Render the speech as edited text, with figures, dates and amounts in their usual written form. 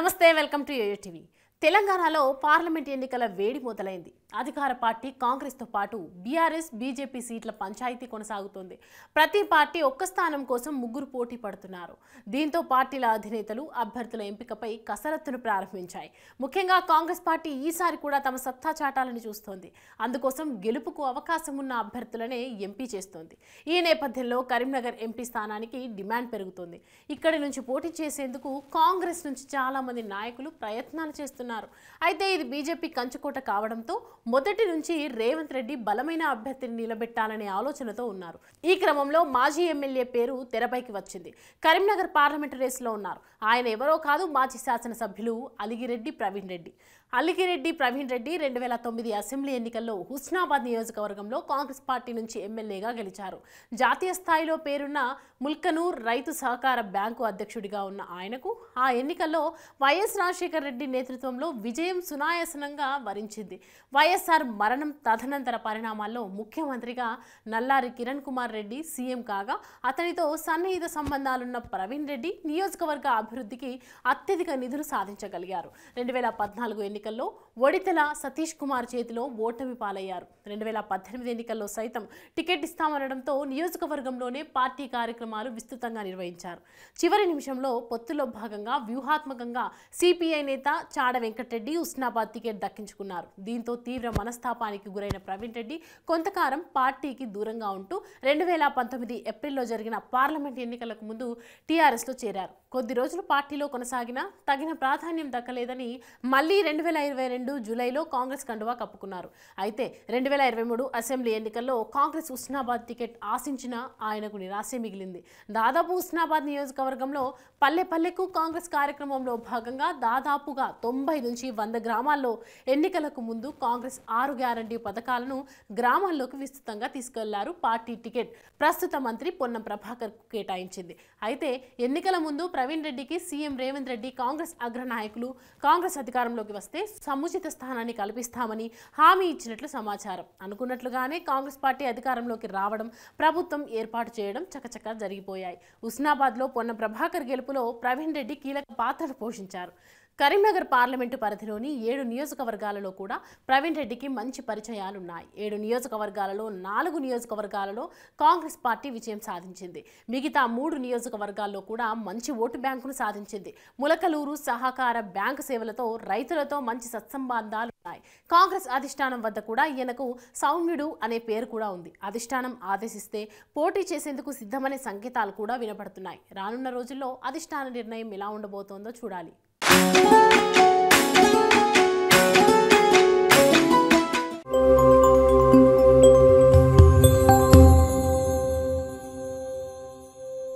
నమస్తే welcome to yo-yo TV. తెలంగాణలో parliament ఎన్నికల వేడి మొదలైంది. అధికార పార్టీ కాంగ్రెస్ తో పాటు బీఆర్ఎస్ బీజేపీ సీట్ల పంచాయతీ కొనసాగుతోంది. ప్రతి పార్టీ ఒక్క స్థానం కోసం ముగ్గురు పోటీ పడుతున్నారు. దీంతో పార్టీల అధినేతలు అభ్యర్థుల ఎంపికపై కసరత్తును ప్రారంభించాయి. ముఖ్యంగా కాంగ్రెస్ పార్టీ ఈసారి కూడా తమ సత్తా చాటాలని చూస్తోంది. అందుకోసం గెలుపుకు అవకాశం ఉన్న అభ్యర్థులనే ఎంపీ చేస్తోంది. ఈ నేపథ్యంలో కరీంనగర్ ఎంపీ స్థానానికి డిమాండ్ పెరుగుతోంది. ఇక్కడి నుంచి పోటీ చేసేందుకు కాంగ్రెస్ నుంచి చాలా మంది నాయకులు ప్రయత్నాలు చేస్తున్నారు. అయితే ఇది బీజేపీ కంచుకోట కావడంతో మొదటి నుంచి రేవంత్ రెడ్డి బలమైన అభ్యర్థిని నిలబెట్టాలనే ఆలోచనతో ఉన్నారు. ఈ క్రమంలో మాజీ ఎమ్మెల్యే పేరు తెరపైకి వచ్చింది. కరీంనగర్ పార్లమెంటు రేసులో ఉన్నారు. ఆయన ఎవరో కాదు, మాజీ శాసనసభ్యులు అలిగిరెడ్డి ప్రవీణ్ రెడ్డి. 2009 అసెంబ్లీ ఎన్నికల్లో హుస్నాబాద్ నియోజకవర్గంలో కాంగ్రెస్ పార్టీ నుంచి ఎమ్మెల్యేగా గెలిచారు. జాతీయ స్థాయిలో పేరున్న ముల్కనూర్ రైతు సహకార బ్యాంకు అధ్యక్షుడిగా ఉన్న ఆయనకు ఆ ఎన్నికల్లో వైఎస్ రాజశేఖర రెడ్డి నేతృత్వంలో విజయం సునాయాసనంగా వరించింది. వైఎస్ఆర్ మరణం తదనంతర పరిణామాల్లో ముఖ్యమంత్రిగా నల్లారి కిరణ్ కుమార్ రెడ్డి సీఎం కాగా, అతనితో సన్నిహిత సంబంధాలున్న ప్రవీణ్ రెడ్డి నియోజకవర్గ అభివృద్ధికి అత్యధిక నిధులు సాధించగలిగారు. 2014 ఎన్నికల్లో ఒడితెల సతీష్ కుమార్ చేతిలో ఓటమి పాలయ్యారు. 2018 ఎన్నికల్లో సైతం టికెట్ ఇస్తామనడంతో నియోజకవర్గంలోనే పార్టీ కార్యక్రమాలు విస్తృతంగా నిర్వహించారు. చివరి నిమిషంలో పొత్తులో భాగంగా వ్యూహాత్మకంగా సిపిఐ నేత చాడ వెంకటరెడ్డి హుస్నాబాద్ టికెట్ దక్కించుకున్నారు. దీంతో తీవ్ర మనస్తాపానికి గురైన ప్రవీణ్ రెడ్డి కొంతకాలం పార్టీకి దూరంగా ఉంటూ 2019 ఏప్రిల్లో జరిగిన పార్లమెంట్ ఎన్నికలకు ముందు టీఆర్ఎస్లో చేరారు. కొద్ది రోజులు పార్టీలో కొనసాగినా తగిన ప్రాధాన్యం దక్కలేదని మళ్లీ 2022 జూలైలో కాంగ్రెస్ కండువా కప్పుకున్నారు. అయితే 2023 అసెంబ్లీ ఎన్నికల్లో కాంగ్రెస్ హుస్నాబాద్ టికెట్ ఆశించిన ఆయనకు నిరాశే మిగిలింది. దాదాపు హుస్నాబాద్ నియోజకవర్గంలో పల్లె పల్లెకు కాంగ్రెస్ కార్యక్రమంలో భాగంగా దాదాపుగా 90 నుంచి 100 గ్రామాల్లో ఎన్నికలకు ముందు కాంగ్రెస్ 6 గ్యారంటీ పథకాలను గ్రామాల్లోకి విస్తృతంగా తీసుకెళ్లారు. పార్టీ టికెట్ ప్రస్తుత మంత్రి పొన్నం ప్రభాకర్ కు కేటాయించింది. అయితే ఎన్నికల ముందు ప్రవీణ్ రెడ్డికి సీఎం రేవంత్ రెడ్డి కాంగ్రెస్ అగ్రనాయకులు కాంగ్రెస్ అధికారంలోకి వస్తే సముచిత స్థానాన్ని కల్పిస్తామని హామీ ఇచ్చినట్లు సమాచారం. అనుకున్నట్లుగానే కాంగ్రెస్ పార్టీ అధికారంలోకి రావడం, ప్రభుత్వం ఏర్పాటు చేయడం చకచకా జరిగిపోయాయి. హుస్నాబాద్లో పొన్నం ప్రభాకర్ గెలుపులో ప్రవీణ్ రెడ్డి కీలక పాత్రను పోషించారు. కరీంనగర్ పార్లమెంటు పరిధిలోని 7 నియోజకవర్గాలలో కూడా ప్రవీణ్ రెడ్డికి మంచి పరిచయాలున్నాయి. 7 నియోజకవర్గాలలో 4 నియోజకవర్గాలలో కాంగ్రెస్ పార్టీ విజయం సాధించింది. మిగతా 3 నియోజకవర్గాల్లో కూడా మంచి ఓటు బ్యాంకును సాధించింది. ములకలూరు సహకార బ్యాంకు సేవలతో రైతులతో మంచి సత్సంబంధాలు ఉన్నాయి. కాంగ్రెస్ అధిష్టానం వద్ద కూడా ఈయనకు సౌమ్యుడు అనే పేరు కూడా ఉంది. అధిష్టానం ఆదేశిస్తే పోటీ చేసేందుకు సిద్ధమనే సంకేతాలు కూడా వినపడుతున్నాయి. రానున్న రోజుల్లో అధిష్టాన నిర్ణయం ఎలా ఉండబోతోందో చూడాలి.